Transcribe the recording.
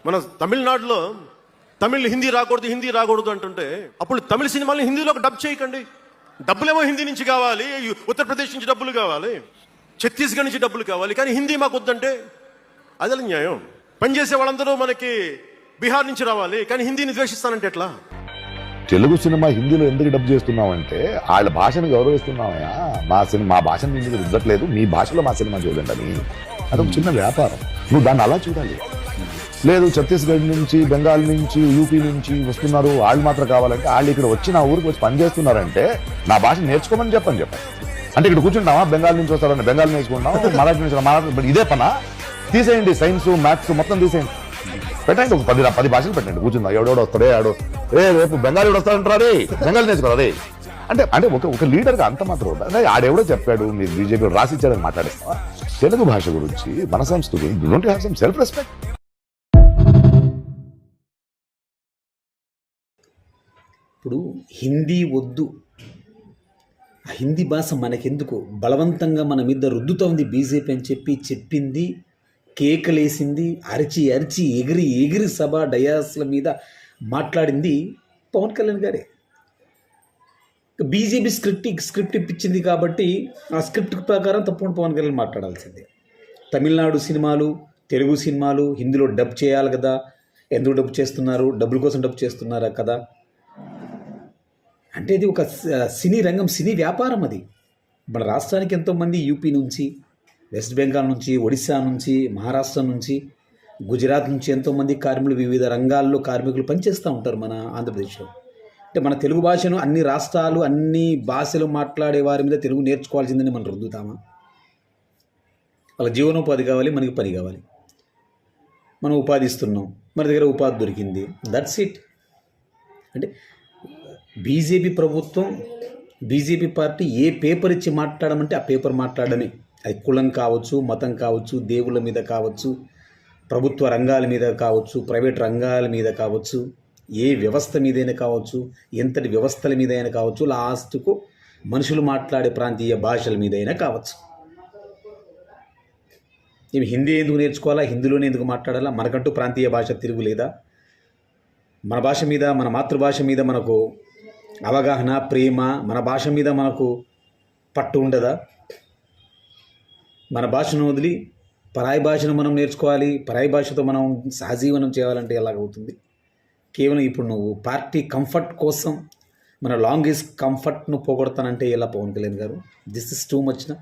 మన తమిళనాడులో హిందీ రాకూడదు అంటుంటే అప్పుడు తమిళ సినిమాని హిందీలోకి డబ్ చేయకండి. డబ్బులేమో హిందీ నుంచి కావాలి, ఉత్తరప్రదేశ్ నుంచి డబ్బులు కావాలి, ఛత్తీస్గఢ్ నుంచి డబ్బులు కావాలి, కానీ హిందీ మాకు వద్దంటే అదే న్యాయం. పనిచేసే వాళ్ళందరూ మనకి బీహార్ నుంచి రావాలి, కానీ హిందీని ద్వేషిస్తానంటే ఎట్లా? తెలుగు సినిమా హిందీలో ఎందుకు డబ్ చేస్తున్నామంటే వాళ్ళ భాషను గౌరవిస్తున్నామయ్యా. మా భాషను ఎందుకు రుద్దట్లేదు, మీ భాషలో మా సినిమా చూడండి అని. అదొక చిన్న వ్యాపారం, నువ్వు దాన్ని అలా చూడాలి. లేదు ఛత్తీస్గఢ్ నుంచి, బెంగాల్ నుంచి, యూపీ నుంచి వస్తున్నారు, వాళ్ళు మాత్రం కావాలంటే వాళ్ళు ఇక్కడ వచ్చి నా ఊరికి వచ్చి పనిచేస్తున్నారంటే నా భాష నేర్చుకోమని చెప్పండి. అంటే ఇక్కడ కూర్చుంటామా, బెంగాల్ నుంచి వస్తారని బెంగాల్ నేర్చుకుంటాం, మరాఠీ నుంచి మరాఠీ, ఇదే పనా? తీసేయండి, సైన్స్ మ్యాథ్స్ మొత్తం తీసేయండి, పెట్టండి, ఒక 10 భాషలు పెట్టండి. కూర్చుందా ఎవడెవడో వస్తాడే, ఆడు రేపు బెంగాలీ వస్తాడంటారా, రే బెంగాలీ నేర్చుకోరా రే అంటే అంటే ఒక లీడర్గా అంత మాత్రం అంటే ఆడెవడో చెప్పాడు, మీరు బీజేపీ రాసిచ్చాడని మాట్లాడేస్తావా? తెలుగు భాష గురించి, మన సంస్కృతి, don't have some self respect. ఇప్పుడు హిందీ వద్దు, హిందీ భాష మనకెందుకు, బలవంతంగా మన మీద రుద్దుతోంది బీజేపీ అని చెప్పింది, కేకలేసింది, అరిచి ఎగిరి సభ డయాస్ల మీద మాట్లాడింది పవన్ కళ్యాణ్ గారే. బీజేపీ స్క్రిప్ట్ ఇప్పించింది కాబట్టి ఆ స్క్రిప్ట్ ప్రకారం తప్పకుండా పవన్ కళ్యాణ్ మాట్లాడాల్సిందే. తమిళనాడు సినిమాలు, తెలుగు సినిమాలు హిందీలో డబ్ చేయాలి కదా, ఎందుకు డబ్ చేస్తున్నారు, డబ్బుల కోసం డబ్ చేస్తున్నారా కదా అంటే ఇది ఒక సినీ రంగం, సినీ వ్యాపారం. అది మన రాష్ట్రానికి ఎంతోమంది యూపీ నుంచి, వెస్ట్ బెంగాల్ నుంచి, ఒడిశా నుంచి, మహారాష్ట్ర నుంచి, గుజరాత్ నుంచి ఎంతోమంది కార్మికులు వివిధ రంగాల్లో కార్మికులు పనిచేస్తూ ఉంటారు మన ఆంధ్రప్రదేశ్లో. అంటే మన తెలుగు భాషను అన్ని రాష్ట్రాలు, అన్ని భాషలు మాట్లాడే వారి మీద తెలుగు నేర్చుకోవాల్సిందని మనం రుద్దుతామా? వాళ్ళ జీవనోపాధి కావాలి, మనకి పని కావాలి, మనం ఉపాధి ఇస్తున్నాం, మన దగ్గర ఉపాధి దొరికింది, దట్స్ ఇట్. అంటే బీజేపీ ప్రభుత్వం, బీజేపీ పార్టీ ఏ పేపర్ ఇచ్చి మాట్లాడమంటే ఆ పేపర్ మాట్లాడమే. అది కులం కావచ్చు, మతం కావచ్చు, దేవుళ్ళ మీద కావచ్చు, ప్రభుత్వ రంగాల మీద కావచ్చు, ప్రైవేట్ రంగాల మీద కావచ్చు, ఏ వ్యవస్థ మీదైనా కావచ్చు, ఎంతటి వ్యవస్థల మీదైనా కావచ్చు, లాస్ట్కు మనుషులు మాట్లాడే ప్రాంతీయ భాషల మీదైనా కావచ్చు. ఇవి హిందీ ఎందుకు నేర్చుకోవాలా, హిందీలోనే ఎందుకు మాట్లాడాలా? మనకంటూ ప్రాంతీయ భాష తెలుగు లేదా? మన భాష మీద, మన మాతృభాష మీద మనకు అవగాహన, ప్రేమ, మన భాష మీద మనకు పట్టు ఉండదా? మన భాషను వదిలి పరాయి భాషను మనం నేర్చుకోవాలి, పరాయి భాషతో మనం సహజీవనం చేయాలంటే ఎలాగవుతుంది? కేవలం ఇప్పుడు నువ్వు పార్టీ కంఫర్ట్ కోసం మన లాంగెస్ట్ కంఫర్ట్ను పోగొడతానంటే ఎలా పవన్ కళ్యాణ్ గారు? దిస్ ఇస్ టూ మచ్ నా.